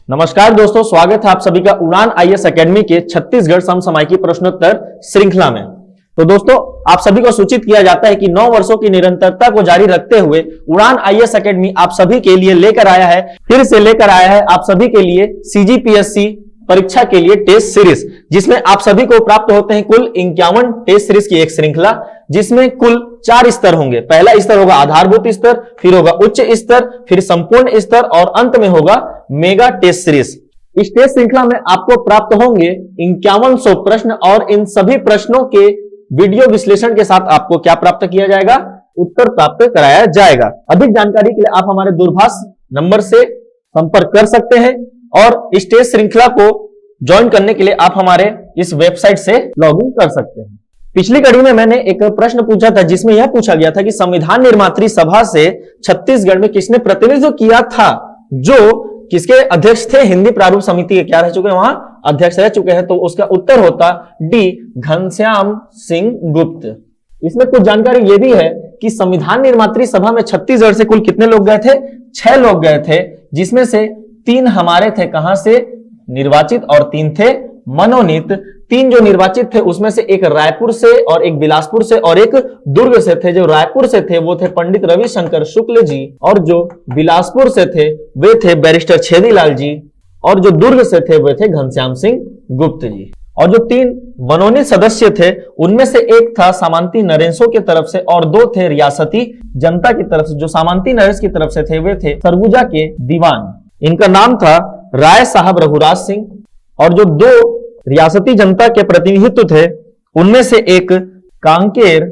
नमस्कार दोस्तों, स्वागत है आप सभी का उड़ान आईएएस एकेडमी के छत्तीसगढ़ समसामयिकी प्रश्नोत्तर श्रृंखला में। तो दोस्तों, आप सभी को सूचित किया जाता है कि 9 वर्षों की निरंतरता को जारी रखते हुए उड़ान आईएएस एकेडमी आप सभी के लिए लेकर आया है, फिर से लेकर आया है आप सभी के लिए सीजीपीएससी परीक्षा के लिए टेस्ट सीरीज, जिसमें आप सभी को प्राप्त होते हैं कुल 51 टेस्ट सीरीज की एक श्रृंखला, जिसमें कुल 4 स्तर होंगे। पहला स्तर होगा आधारभूत स्तर, फिर होगा उच्च स्तर, फिर संपूर्ण स्तर और अंत में होगा मेगा टेस्ट सीरीज। इस टेस्ट श्रृंखला में आपको प्राप्त होंगे 5100 प्रश्न और इन सभी प्रश्नों के वीडियो विश्लेषण के साथ आपको क्या प्राप्त किया जाएगा? उत्तर प्राप्त कराया जाएगा। अधिक जानकारी के लिए आप हमारे दूरभाष नंबर से संपर्क कर सकते हैं और इस टेस्ट श्रृंखला को ज्वाइन करने के लिए आप हमारे इस वेबसाइट से लॉगिन कर सकते हैं। पिछली कड़ी में मैंने एक प्रश्न पूछा था जिसमें यह पूछा गया था कि संविधान निर्मात्री सभा से छत्तीसगढ़ में किसने प्रतिनिधित्व किया था, जो किसके अध्यक्ष थे? हिंदी प्रारूप समिति के क्या रह चुके हैं? वहां अध्यक्ष रह चुके हैं। तो उसका उत्तर होता डी घनश्याम सिंह गुप्त। इसमें कुछ जानकारी यह भी है कि संविधान निर्मात्री सभा में छत्तीसगढ़ से कुल कितने लोग गए थे? 6 लोग गए थे, जिसमें से 3 हमारे थे कहां से? निर्वाचित, और 3 थे मनोनीत। 3 जो निर्वाचित थे उसमें से एक रायपुर से और एक बिलासपुर से और एक दुर्ग से थे। जो रायपुर से थे वो थे पंडित रविशंकर शुक्ल जी, और जो बिलासपुर से थे वे थे बैरिस्टर छेदीलाल जी, और जो दुर्ग से थे वे थे घनश्याम सिंह गुप्त जी। और जो 3 मनोनीत सदस्य थे उनमें से एक था सामंती नरेशों की तरफ से और 2 थे रियासती जनता की तरफ से। जो सामंती नरेश की तरफ से थे वे थे सरगुजा के दीवान, इनका नाम था राय साहब रघुराज सिंह। और जो 2 रियासती जनता के प्रतिनिधित्व थे उनमें से एक कांकेर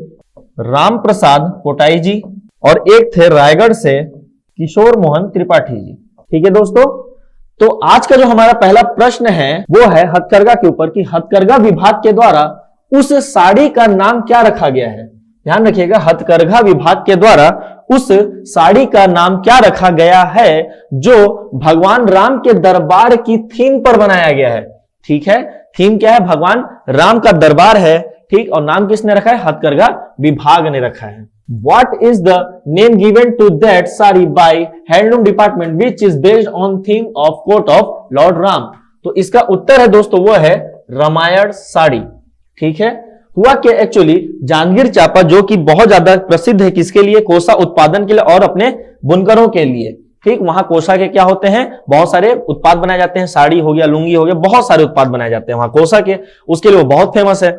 राम प्रसाद कोटाई जी और एक थे रायगढ़ से किशोर मोहन त्रिपाठी जी। ठीक है दोस्तों, तो आज का जो हमारा पहला प्रश्न है वो है हथकरघा के ऊपर कि हथकरघा विभाग के द्वारा उस साड़ी का नाम क्या रखा गया है। ध्यान रखिएगा, हथकरघा विभाग के द्वारा उस साड़ी का नाम क्या रखा गया है जो भगवान राम के दरबार की थीम पर बनाया गया है। ठीक है, थीम क्या है? भगवान राम का दरबार है। ठीक, और नाम किसने रखा है? हथकरघा विभाग ने रखा है। What is the name given to that sari by Handloom Department which is based on theme of court of Lord Ram? तो इसका उत्तर है दोस्तों वो है रामायण साड़ी। ठीक है, हुआ कि एक्चुअली जांजगीर चांपा जो कि बहुत ज्यादा प्रसिद्ध है किसके लिए? कोसा उत्पादन के लिए और अपने बुनकरों के लिए। ठीक, वहां कोसा के क्या होते हैं? बहुत सारे उत्पाद बनाए जाते हैं, साड़ी हो गया, लुंगी हो गया, बहुत सारे उत्पाद बनाए जाते हैं वहां कोसा के, उसके लिए वो बहुत फेमस है।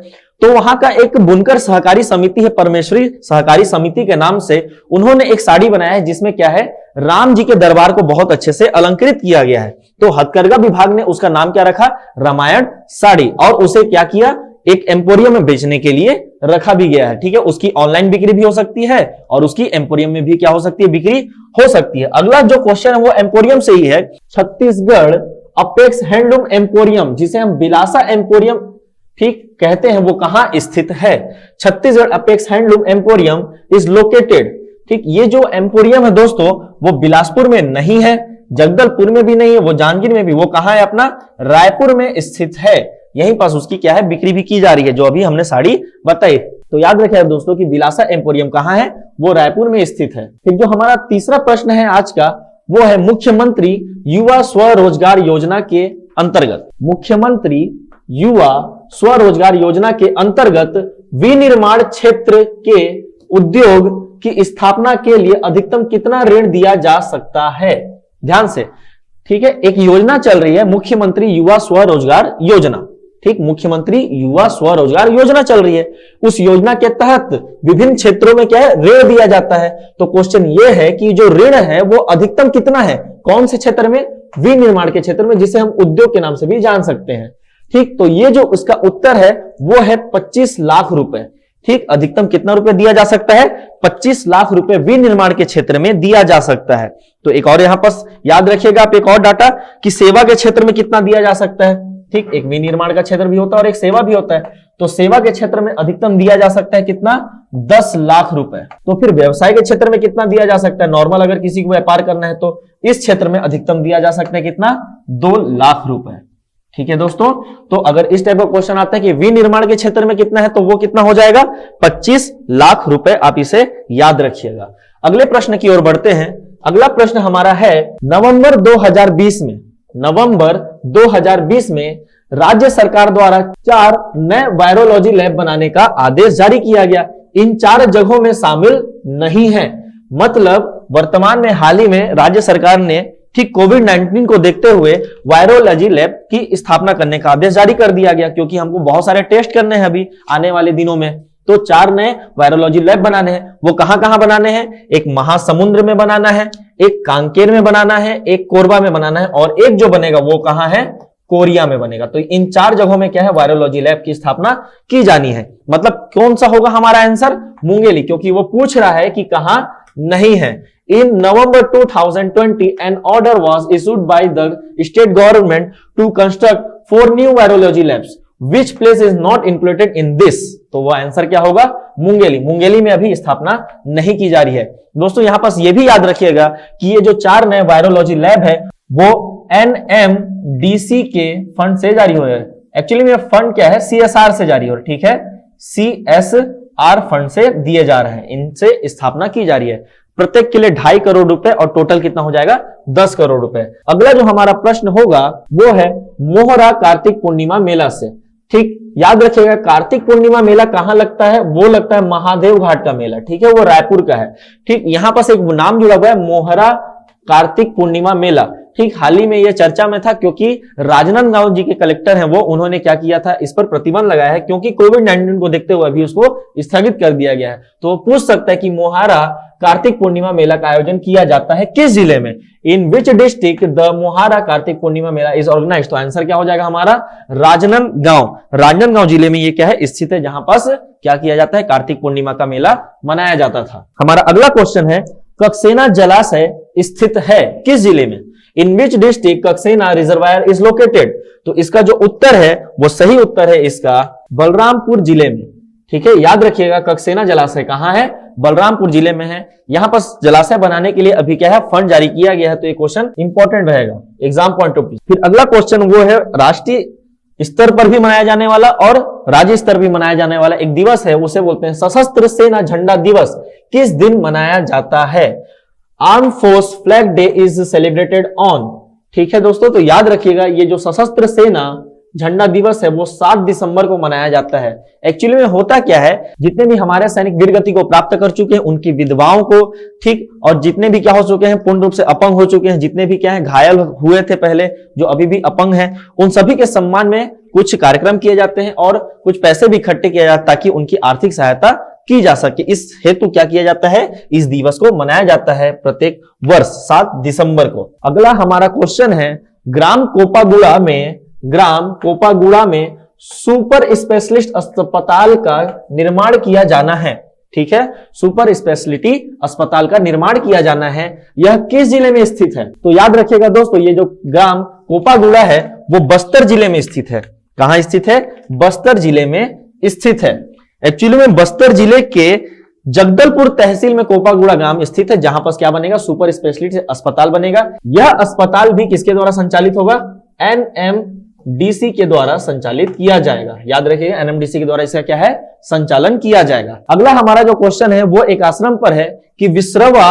तो वहां का एक बुनकर सहकारी समिति है, परमेश्वरी सहकारी समिति के नाम से उन्होंने एक साड़ी बनाया है जिसमें क्या है? राम जी के दरबार को बहुत अच्छे से अलंकृत किया गया है। तो हथकरघा विभाग ने उसका नाम क्या रखा? रामायण साड़ी, और उसे क्या किया? एक एम्पोरियम में बेचने के लिए रखा भी गया है। ठीक है, उसकी ऑनलाइन बिक्री भी हो सकती है और उसकी एम्पोरियम में भी क्या हो सकती है? बिक्री हो सकती है। अगला जो क्वेश्चन है वो एम्पोरियम से ही है। छत्तीसगढ़ अपेक्स हैंडलूम एम्पोरियम, जिसे हम बिलासा एम्पोरियम ठीक कहते हैं, वो कहां स्थित है? Chhattisgarh apex handloom emporium is located. ठीक, ये जो एम्पोरियम है दोस्तों वो बिलासपुर में नहीं है, जगदलपुर में भी नहीं है, वो जांजगीर में भी, वो कहां है? अपना रायपुर में स्थित है। यहीं पास उसकी क्या है? बिक्री भी की जा रही है, जो अभी हमने साड़ी बताई। तो याद रखिए दोस्तों कि बिलासा एम्पोरियम कहां है? वो रायपुर में स्थित है। फिर जो हमारा तीसरा प्रश्न है आज का वो है मुख्यमंत्री युवा स्वरोजगार योजना के अंतर्गत। मुख्यमंत्री युवा स्वरोजगार योजना के अंतर्गत विनिर्माण क्षेत्र के उद्योग की स्थापना के लिए अधिकतम कितना ऋण दिया जा सकता है? ध्यान से, ठीक है, एक योजना चल रही है मुख्यमंत्री युवा स्वरोजगार योजना। ठीक, मुख्यमंत्री युवा स्वरोजगार योजना चल रही है। उस योजना के तहत विभिन्न क्षेत्रों में क्या है? ऋण दिया जाता है। तो क्वेश्चन ये है कि जो ऋण है वो अधिकतम कितना है? कौन से क्षेत्र में? विनिर्माण के क्षेत्र में, जिसे हम उद्योग के नाम से भी जान सकते हैं। ठीक, तो ये जो उसका उत्तर है वो है 25 लाख रुपए। ठीक, अधिकतम कितना रुपए दिया जा सकता है? 25 लाख रुपए विनिर्माण के क्षेत्र में दिया जा सकता है। तो एक और यहां पर याद रखिएगा आप एक और डाटा कि सेवा के क्षेत्र में कितना दिया जा सकता है। ठीक, एक विनिर्माण का क्षेत्र भी होता है और एक सेवा भी होता है। तो सेवा के क्षेत्र में अधिकतम दिया जा सकता है कितना? 10 लाख रुपए। तो फिर व्यवसाय के क्षेत्र में कितना दिया जा सकता है? नॉर्मल अगर किसी को व्यापार करना है तो इस क्षेत्र में अधिकतम दिया जा सकता है कितना? 2 लाख रुपए। ठीक है दोस्तों, तो अगर इस टाइप का क्वेश्चन आता है कि विनिर्माण के क्षेत्र में कितना है तो वो कितना हो जाएगा? 25 लाख रुपए। आप इसे याद रखिएगा। अगले प्रश्न की ओर बढ़ते हैं। अगला प्रश्न हमारा है नवंबर 2020 में नवंबर 2020 में राज्य सरकार द्वारा 4 नए वायरोलॉजी लैब बनाने का आदेश जारी किया गया। इन 4 जगहों में शामिल नहीं है। मतलब वर्तमान में हाल ही में राज्य सरकार ने ठीक कोविड-19 को देखते हुए वायरोलॉजी लैब की स्थापना करने का आदेश जारी कर दिया गया, क्योंकि हमको बहुत सारे टेस्ट करने हैं अभी आने वाले दिनों में। तो 4 नए वायरोलॉजी लैब बनाने हैं। वो कहां कहां बनाने हैं? एक महासमुंद्र में बनाना है, एक कांकेर में बनाना है, एक कोरबा में बनाना है, और एक जो बनेगा वो कहां है? कोरिया में बनेगा। तो इन 4 जगहों में क्या है? वायरोलॉजी लैब की स्थापना की जानी है। मतलब कौन सा होगा हमारा आंसर? मुंगेली, क्योंकि वो पूछ रहा है कि कहां नहीं है। In November 2020, an order was issued by the state government to construct 4 new virology labs. Which place is not included in this? तो वो आंसर क्या होगा? मुंगेली। मुंगेली में अभी स्थापना नहीं की जा रही है। दोस्तों यहां पास ये भी याद रखिएगा कि ये जो 4 नए वायरोलॉजी लैब है वो NMDC के फंड से जारी हो रहे हैं। एक्चुअली में फंड क्या है? CSR से जारी हो रहा है, ठीक है? CSR फंड से दिए जा रहे हैं, इनसे स्थापना की जा रही है। प्रत्येक के लिए 2.5 करोड़ रुपए, और टोटल कितना हो जाएगा? 10 करोड़ रुपए। अगला जो हमारा प्रश्न होगा वो है मोहरा कार्तिक पूर्णिमा मेला से। ठीक, याद रखिएगा कार्तिक पूर्णिमा मेला कहां लगता है? वो लगता है महादेव घाट का मेला, ठीक है? वो रायपुर का है। ठीक, यहां पास एक नाम जुड़ा हुआ है मोहरा कार्तिक पूर्णिमा मेला। ठीक, हाल ही में यह चर्चा में था क्योंकि राजनांदगांव जी के कलेक्टर हैं वो, उन्होंने क्या किया था? इस पर प्रतिबंध लगाया है, क्योंकि कोविड-19 को देखते हुए अभी उसको स्थगित कर दिया गया है। तो वो पूछ सकता है कि मोहारा कार्तिक पूर्णिमा मेला का आयोजन किया जाता है किस जिले में? In which district the Mohara Kartik Purnima Mela is organised? तो आंसर क्या हो जाएगा हमारा? राजनांदगांव। राजनांदगांव जिले में ये क्या है? स्थित है, जहां पास क्या किया जाता है? कार्तिक पूर्णिमा का मेला मनाया जाता था। हमारा अगला क्वेश्चन है कक्सेना जलाशय स्थित है किस जिले में? In which district Kaksena reservoir is located? तो इसका जो उत्तर है वो सही उत्तर है इसका बलरामपुर जिले में। ठीक है, याद रखिएगा कक्सेना जलाशय कहां है? बलरामपुर जिले में है। यहां पर जलाशय बनाने के लिए अभी क्या है? फंड जारी किया गया है। तो ये क्वेश्चन इंपॉर्टेंट रहेगा एग्जाम पॉइंट ऑफ व्यू। फिर अगला क्वेश्चन वो है राष्ट्रीय स्तर पर भी मनाया जाने वाला और राज्य स्तर भी मनाया जाने वाला एक दिवस है, उसे बोलते हैं सशस्त्र सेना झंडा दिवस। किस दिन मनाया जाता है? Arm force flag day is celebrated on. ठीक है दोस्तों, तो याद रखिएगा ये जो सशस्त्र सेना झंडा दिवस है वो 7 दिसंबर को मनाया जाता है। एक्चुअली में होता क्या है, जितने भी हमारे सैनिक वीरगति को प्राप्त कर चुके हैं उनकी विधवाओं को, ठीक, और जितने भी क्या हो चुके हैं पूर्ण रूप से अपंग हो चुके हैं, जितने भी क्या है घायल हुए थे पहले, जो अभी भी अपंग हैं, उन सभी के सम्मान में कुछ कार्यक्रम किए जाते हैं और कुछ पैसे भी इकट्ठे किए जाते हैं ताकि उनकी आर्थिक सहायता की जा सके। इस हेतु क्या किया जाता है? इस दिवस को मनाया जाता है प्रत्येक वर्ष 7 दिसंबर को। अगला हमारा क्वेश्चन है ग्राम कोपागुड़ा में सुपर स्पेशलिस्ट अस्पताल का निर्माण किया जाना है। ठीक है, सुपर स्पेशलिटी अस्पताल का निर्माण किया जाना है। यह किस जिले में स्थित है? तो याद रखिएगा दोस्तों ये जो ग्राम कोपागुड़ा है वो बस्तर जिले में स्थित है। कहां स्थित है? बस्तर जिले में स्थित है। एक्चुअली में बस्तर जिले के जगदलपुर तहसील में कोपागुड़ा ग्राम स्थित है, जहां पर क्या बनेगा? सुपर स्पेशलिटी अस्पताल बनेगा। यह अस्पताल भी किसके द्वारा संचालित होगा? NMDC के द्वारा संचालित किया जाएगा। याद रखिएगा NMDC के द्वारा इसका क्या है? संचालन किया जाएगा। अगला हमारा जो क्वेश्चन है वो एक आश्रम पर है कि विश्रवा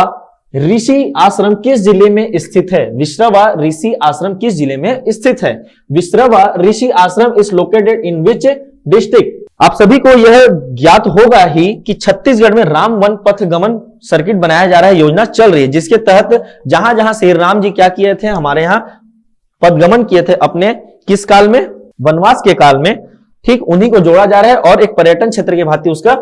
ऋषि आश्रम किस जिले में स्थित है? विश्रवा ऋषि आश्रम किस जिले में स्थित है? विश्रवा ऋषि आश्रम is located in which district? आप सभी को यह ज्ञात होगा ही कि छत्तीसगढ़ में राम वन पथ गमन सर्किट बनाया जा रहा है, योजना चल रही है, जिसके तहत जहां जहां श्री राम जी क्या किए थे? हमारे यहां पदगमन किए थे अपने किस काल में? वनवास के काल में। ठीक, उन्हीं को जोड़ा जा रहा है और एक पर्यटन क्षेत्र के भांति उसका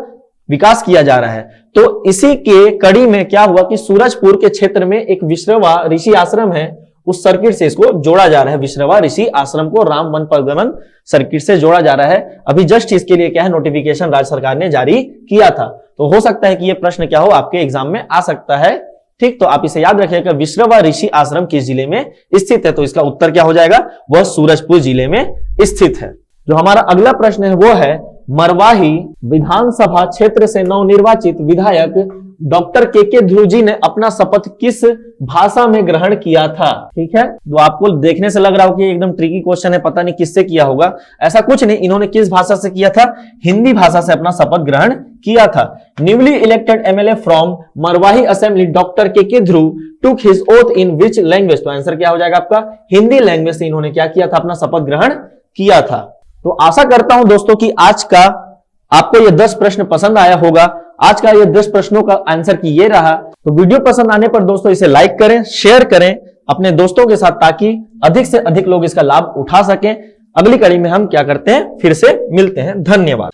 विकास किया जा रहा है। तो इसी के कड़ी में क्या हुआ कि सूरजपुर के क्षेत्र में एक विश्रवा ऋषि आश्रम है, उस सर्किट से इसको जोड़ा जा रहा है। विश्रवा ऋषि आश्रम को राम वन पदगमन सर्किट से जोड़ा जा रहा है। अभी जस्ट इसके लिए क्या है? नोटिफिकेशन राज्य सरकार ने जारी किया था। तो हो सकता है कि यह प्रश्न क्या हो आपके एग्जाम में आ सकता है। ठीक, तो आप इसे याद रखिएगा विश्रवा ऋषि आश्रम किस जिले में स्थित है? तो इसका उत्तर क्या हो जाएगा? वह सूरजपुर जिले में स्थित है। जो हमारा अगला प्रश्न है वो है मरवाही विधानसभा क्षेत्र से नवनिर्वाचित विधायक डॉक्टर के ध्रुव जी ने अपना शपथ किस भाषा में ग्रहण किया था? ठीक है, तो आपको देखने से लग रहा हो कि एकदम ट्रिकी क्वेश्चन है, पता नहीं किससे किया होगा। ऐसा कुछ नहीं, इन्होंने किस भाषा से किया था? हिंदी भाषा से अपना शपथ ग्रहण किया था। Newly elected MLA from Marwahi assembly doctor K Dhruv took his oath in which language? तो आंसर क्या हो जाएगा आपका? हिंदी लैंग्वेज से इन्होंने क्या किया था? अपना शपथ ग्रहण किया था। तो आशा करता हूं दोस्तों कि आज का आपको ये 10 प्रश्न पसंद आया होगा। आज का ये 10 प्रश्नों का आंसर की ये रहा। तो वीडियो पसंद आने पर दोस्तों इसे लाइक करें, शेयर करें अपने दोस्तों के साथ, ताकि अधिक से अधिक लोग इसका लाभ उठा सकें। अगली कड़ी में हम क्या करते हैं, फिर से मिलते हैं। धन्यवाद।